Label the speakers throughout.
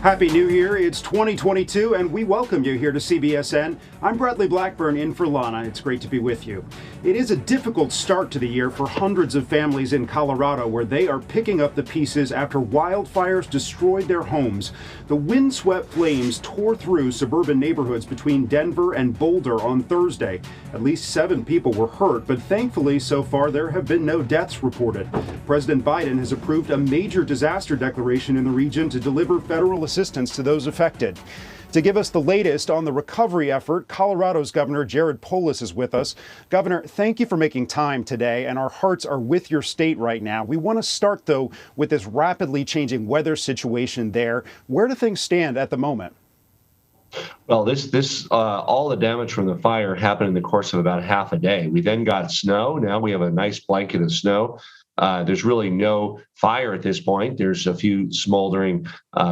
Speaker 1: Happy New Year, it's 2022 and we welcome you here to CBSN. I'm Bradley Blackburn in for Lana. It's great to be with you. It is a difficult start to the year for hundreds of families in Colorado where they are picking up the pieces after wildfires destroyed their homes. The windswept flames tore through suburban neighborhoods between Denver and Boulder on Thursday. At least 7 people were hurt, but thankfully so far there have been no deaths reported. President Biden has approved a major disaster declaration in the region to deliver federal assistance to those affected. To give us the latest on the recovery effort, Colorado's Governor Jared Polis is with us. Governor, thank you for making time today, and our hearts are with your state right now. We want to start, though, with this rapidly changing weather situation there. Where do things stand at the moment?
Speaker 2: Well, all the damage from the fire happened in the course of about half a day. We then got snow. Now we have a nice blanket of snow. There's really no fire at this point. There's a few smoldering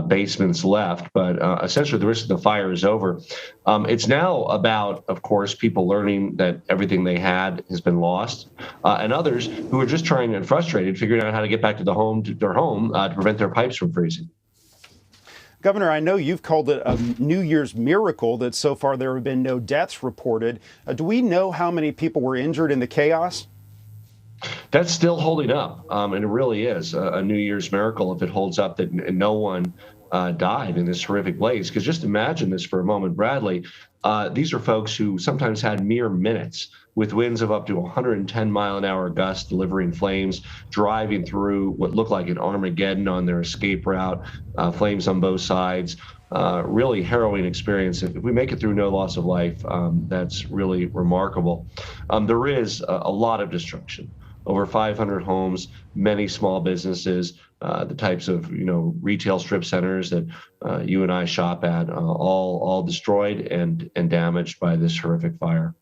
Speaker 2: basements left, but essentially the rest of the fire is over. It's now about, of course, people learning that everything they had has been lost, and others who are just trying and frustrated, figuring out how to get back to their home to prevent their pipes from freezing.
Speaker 1: Governor, I know you've called it a New Year's miracle that so far there have been no deaths reported. Do we know how many people were injured in the chaos?
Speaker 2: That's still holding up, and it really is a New Year's miracle if it holds up that no one died in this horrific blaze. Because just imagine this for a moment, Bradley. These are folks who sometimes had mere minutes with winds of up to 110-mile-an-hour gusts, delivering flames, driving through what looked like an Armageddon on their escape route, flames on both sides. Really harrowing experience. If we make it through no loss of life, that's really remarkable. There is a lot of destruction. Over 500 homes, many small businesses, the types of retail strip centers that you and I shop at, all destroyed and damaged by this horrific fire.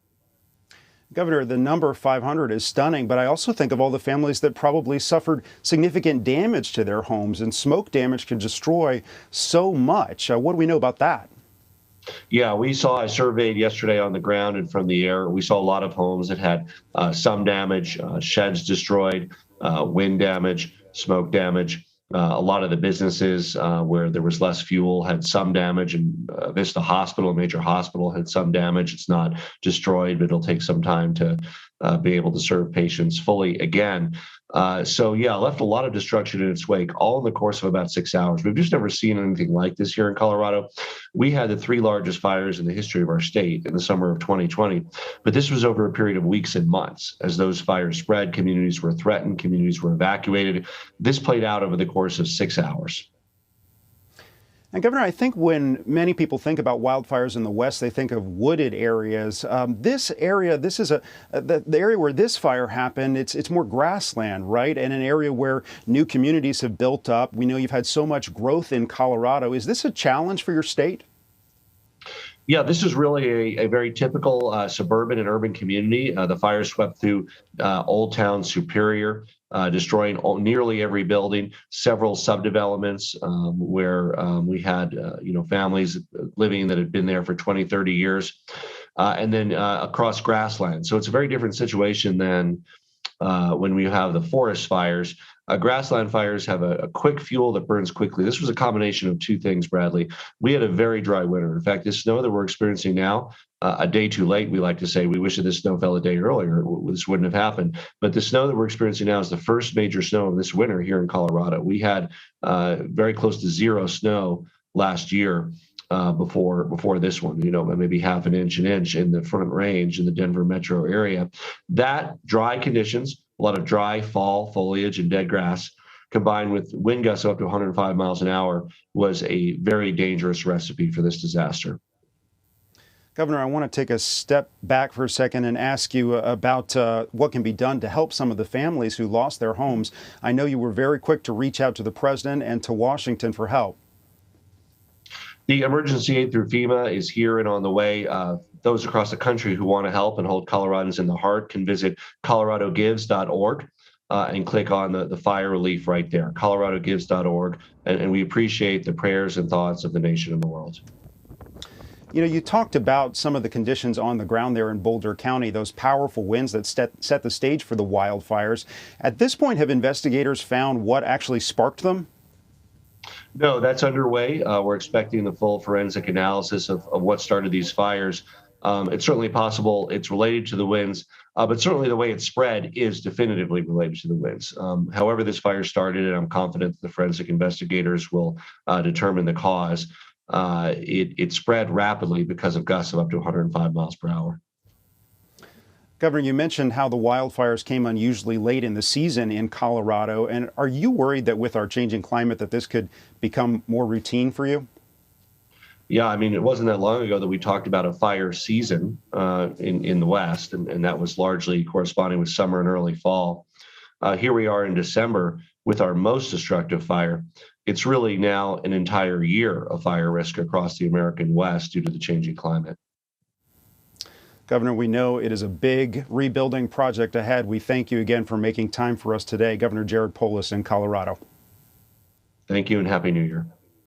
Speaker 1: Governor, the number 500 is stunning, but I also think of all the families that probably suffered significant damage to their homes, and smoke damage can destroy so much. What do we know about that?
Speaker 2: Yeah, I surveyed yesterday on the ground and from the air. We saw a lot of homes that had some damage, sheds destroyed, wind damage, smoke damage. A lot of the businesses where there was less fuel had some damage, and Vista Hospital, a major hospital, had some damage. It's not destroyed, but it'll take some time to be able to serve patients fully again. Left a lot of destruction in its wake, all in the course of about 6 hours. We've just never seen anything like this here in Colorado. We had the 3 largest fires in the history of our state in the summer of 2020, but this was over a period of weeks and months. As those fires spread, communities were threatened, communities were evacuated. This played out over the course of 6 hours.
Speaker 1: And Governor, I think when many people think about wildfires in the West, they think of wooded areas. This area, the area where this fire happened, it's more grassland, right? And an area where new communities have built up. We know you've had so much growth in Colorado. Is this a challenge for your state?
Speaker 2: Yeah, this is really a very typical suburban and urban community. The fire swept through Old Town Superior, destroying nearly every building, several subdevelopments where we had families living that had been there for 20, 30 years, and then across grassland. So it's a very different situation than when we have the forest fires. Grassland fires have a quick fuel that burns quickly. This was a combination of 2 things, Bradley. We had a very dry winter. In fact, this snow that we're experiencing now, a day too late, we like to say. We wish that this snow fell a day earlier. This wouldn't have happened. But the snow that we're experiencing now is the first major snow of this winter here in Colorado. We had very close to 0 snow last year. Before this one, maybe half an inch in the Front Range in the Denver metro area. That dry conditions, a lot of dry fall foliage and dead grass, combined with wind gusts up to 105 miles an hour, was a very dangerous recipe for this disaster.
Speaker 1: Governor, I want to take a step back for a second and ask you about what can be done to help some of the families who lost their homes. I know you were very quick to reach out to the president and to Washington for help.
Speaker 2: The emergency aid through FEMA is here and on the way. Those across the country who want to help and hold Coloradans in the heart can visit coloradogives.org and click on the fire relief right there, coloradogives.org. And we appreciate the prayers and thoughts of the nation and the world.
Speaker 1: You talked about some of the conditions on the ground there in Boulder County, those powerful winds that set the stage for the wildfires. At this point, have investigators found what actually sparked them?
Speaker 2: No, that's underway. We're expecting the full forensic analysis of what started these fires. It's certainly possible it's related to the winds, but certainly the way it spread is definitively related to the winds. However, this fire started, and I'm confident the forensic investigators will determine the cause. It spread rapidly because of gusts of up to 105 miles per hour.
Speaker 1: Governor, you mentioned how the wildfires came unusually late in the season in Colorado. And are you worried that with our changing climate that this could become more routine for you?
Speaker 2: Yeah, I mean, it wasn't that long ago that we talked about a fire season in the West, and that was largely corresponding with summer and early fall. Here we are in December with our most destructive fire. It's really now an entire year of fire risk across the American West due to the changing climate.
Speaker 1: Governor, we know it is a big rebuilding project ahead. We thank you again for making time for us today. Governor Jared Polis in Colorado.
Speaker 2: Thank you and Happy New Year.